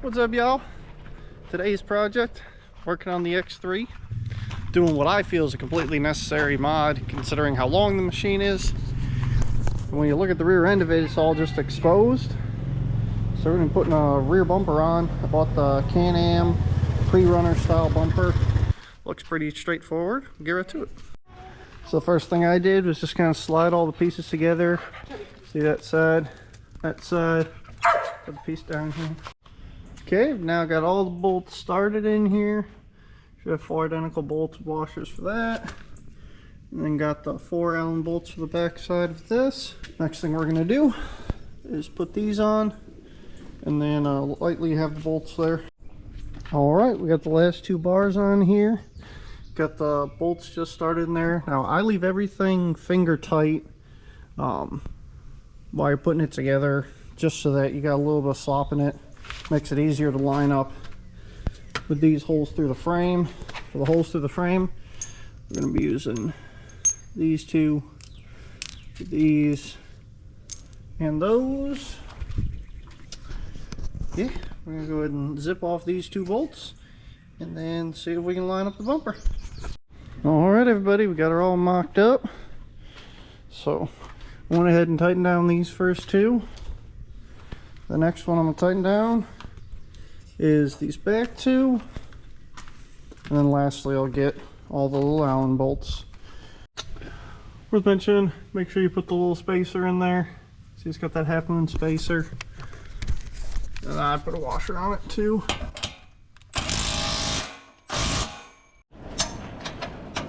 What's up, y'all? Today's project, working on the X3, doing what I feel is a completely necessary mod considering how long the machine is. When you look at the rear end of it, it's all just exposed. So we're going to be putting a rear bumper on. I bought the Can-Am Prerunner style bumper. Looks pretty straightforward. Get right to it. So the first thing I did was just kind of slide all the pieces together. See that side, put the piece down here. Okay, now got all the bolts started in here. Should have 4 identical bolts, washers for that. And then got the 4 Allen bolts for the back side of this. Next thing we're gonna do is put these on and then lightly have the bolts there. All right, we got the last 2 bars on here. Got the bolts just started in there. Now I leave everything finger tight while you're putting it together, just so that you got a little bit of slop in it. Makes it easier to line up with these holes through the frame. For the holes through the frame, we're going to be using these 2, these, and those. Yeah, we're going to go ahead and zip off these 2 bolts and then see if we can line up the bumper. Alright everybody, we got her all mocked up. So I went ahead and tightened down these first 2. The next one I'm going to tighten down is these back 2. And then lastly I'll get all the little Allen bolts. Worth mentioning, make sure you put the little spacer in there. See, it's got that half moon spacer. And I put a washer on it too.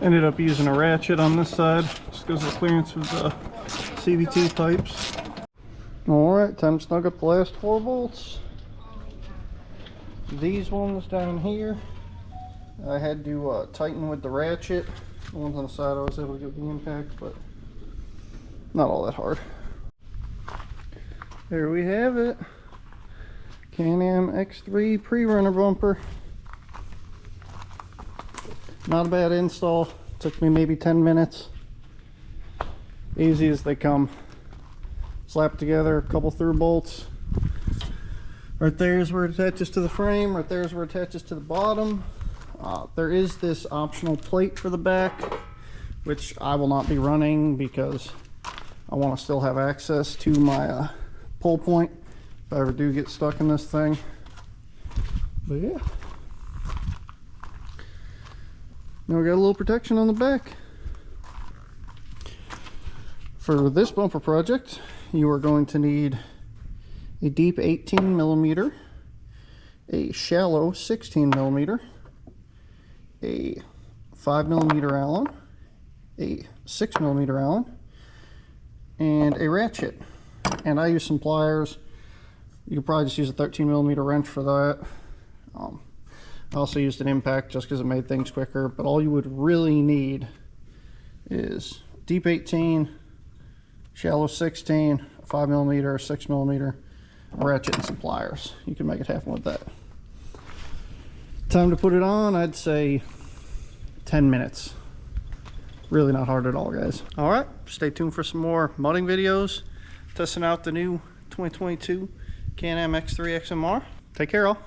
Ended up using a ratchet on this side just because of the clearance with the CVT pipes. Alright, time to snug up the last 4 bolts. These ones down here I had to tighten with the ratchet. The ones on the side I was able to get the impact, but not all that hard. There we have it. Can-Am X3 Prerunner bumper. Not a bad install. Took me maybe 10 minutes. Easy as they come. Slap it together, a couple through bolts. Right there is where it attaches to the frame. Right there is where it attaches to the bottom. There is this optional plate for the back, which I will not be running because I want to still have access to my pull point if I ever do get stuck in this thing. But yeah. Now we got a little protection on the back. For this bumper project, you are going to need a deep 18mm, a shallow 16mm, a 5mm Allen, a 6mm Allen, and a ratchet. And I use some pliers. You could probably just use a 13mm wrench for that. I also used an impact just because it made things quicker, but all you would really need is deep 18, shallow 16, 5mm or 6mm, a ratchet, and some pliers. You can make it happen with that. Time to put it on, I'd say 10 minutes. Really not hard at all, guys. All right, stay tuned for some more mudding videos, testing out the new 2022 Can-Am X3 XMR. Take care, all.